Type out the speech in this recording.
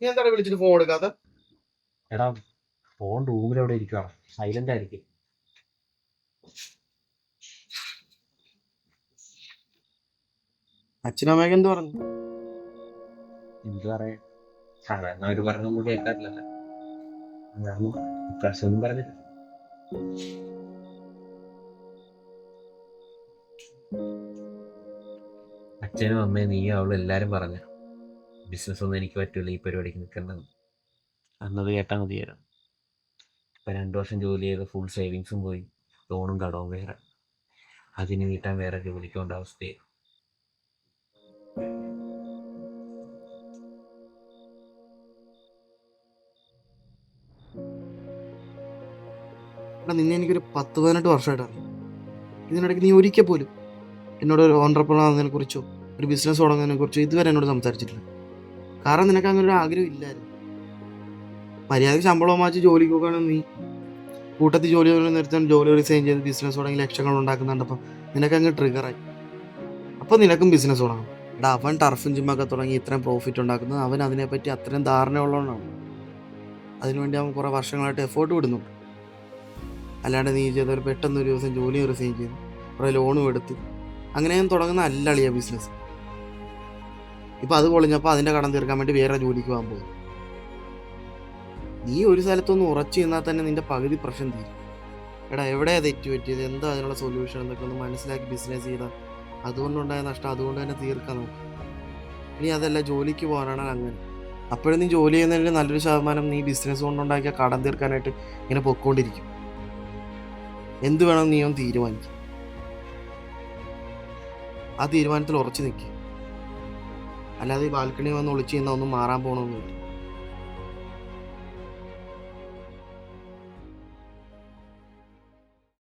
നീ എന്താണ് വിളിച്ചിട്ട് ഫോൺ എടുക്കാത്ത? എടാ ഫോൺ റൂമിൽ എവിടെ ഇരിക്കുകയാണ്, സൈലന്റ് ആയിരിക്കും. അച്ഛനമ്മയൊക്കെ എന്ത് പറഞ്ഞു? എന്ത് പറയാൻ, സാധാരണ അവര് പറഞ്ഞൊന്നും കേൾക്കാറില്ലല്ലോ. അതാണ് ഇപ്രാവശ്യം ഒന്നും പറഞ്ഞില്ല. അച്ഛനും അമ്മയും നീയും അവളും എല്ലാരും പറഞ്ഞ ബിസിനസ് ഒന്നും എനിക്ക് പറ്റൂല, ഈ പരിപാടിക്ക് നിൽക്കണ്ടെന്ന്. അന്നത് കേട്ടാൽ മതിയായിരുന്നു. ഇപ്പം 2 വർഷം ജോലി ചെയ്ത് ഫുൾ സേവിങ്സും പോയി, ലോണും കടവും വേറെ, അതിന് വീട്ടാൻ വേറെ ജോലിക്ക് പോകേണ്ട അവസ്ഥയായി. എടാ നിന്നെ എനിക്കൊരു 10-18 വർഷമായിട്ട് അറിയാം. ഇതിനിടയ്ക്ക് നീ ഒരിക്കൽ പോലും എന്നോട് ഒരു ഓണ്ടർപ്രണർ ആകുന്നതിനെ കുറിച്ചോ ഒരു ബിസിനസ് തുടങ്ങുന്നതിനെ കുറിച്ചോ ഇതുവരെ എന്നോട് സംസാരിച്ചിട്ടില്ല. കാരണം നിനക്ക് അങ്ങനെ ഒരു ആഗ്രഹം ഇല്ലായിരുന്നു. മര്യാദയ്ക്ക് ശമ്പളം വാങ്ങിച്ച് ജോലിക്ക് പോകുകയാണെങ്കിൽ നീ കൂട്ടത്തിൽ ജോലി നിർത്താൻ ജോലി റിസൈൻ ചെയ്ത് ബിസിനസ് തുടങ്ങി ലക്ഷങ്ങൾ ഉണ്ടാക്കുന്നുണ്ടപ്പോൾ നിനക്ക് അങ്ങ് ട്രിഗറായി. അപ്പോൾ നിനക്കും ബിസിനസ് തുടങ്ങണം. എടാ അവൻ ടർഫും ജിമ്മൊക്കെ തുടങ്ങി ഇത്രയും പ്രോഫിറ്റ് ഉണ്ടാക്കുന്നത് അവൻ അതിനെപ്പറ്റി അത്രയും ധാരണയുള്ളതുകൊണ്ടാണ്. അതിനുവേണ്ടി അവൻ കുറേ വർഷങ്ങളായിട്ട് എഫേർട്ട് വിടുന്നുണ്ട്. അല്ലാണ്ട് നീ ചെയ്തൊരു പെട്ടെന്ന് ഒരു ദിവസം ജോലി റിസൈൻ ചെയ്ത് കുറേ ലോണും എടുത്ത് അങ്ങനെ ഞാൻ തുടങ്ങുന്ന അല്ലളിയ ബിസിനസ്. ഇപ്പം അത് പൊളിഞ്ഞപ്പോൾ അതിൻ്റെ കടം തീർക്കാൻ വേണ്ടി വേറെ ജോലിക്ക് പോകാൻ പോകും. നീ ഒരു സ്ഥലത്തൊന്ന് ഉറച്ചു നിന്നാൽ തന്നെ നിന്റെ പകുതി പ്രശ്നം തീരും. എടാ എവിടെയാണ് തെറ്റ് പറ്റിയത്, എന്താ അതിനുള്ള സൊല്യൂഷൻ എന്നൊക്കെ ഒന്ന് മനസ്സിലാക്കി ബിസിനസ് ചെയ്താൽ അതുകൊണ്ടുണ്ടായ നഷ്ടം അതുകൊണ്ട് തന്നെ തീർക്കാൻ നോക്കും. ഇനി അതല്ല ജോലിക്ക് പോകാനാണ് അങ്ങനെ, അപ്പോഴും നീ ജോലി ചെയ്യുന്നതിന് നല്ലൊരു ശതമാനം നീ ബിസിനസ് കൊണ്ടുണ്ടാക്കിയ കടം തീർക്കാനായിട്ട് ഇങ്ങനെ പൊയ്ക്കൊണ്ടിരിക്കും. എന്ത് വേണം നീ ഒന്ന് തീരുമാനിക്കും. ആ തീരുമാനത്തിൽ ഉറച്ചു നിൽക്കുക. അല്ലാതെ ഈ ബാൽക്കണി വന്ന് ഒളിച്ചു ചെയ്യുന്ന ഒന്നും മാറാൻ പോകണമെന്നില്ല.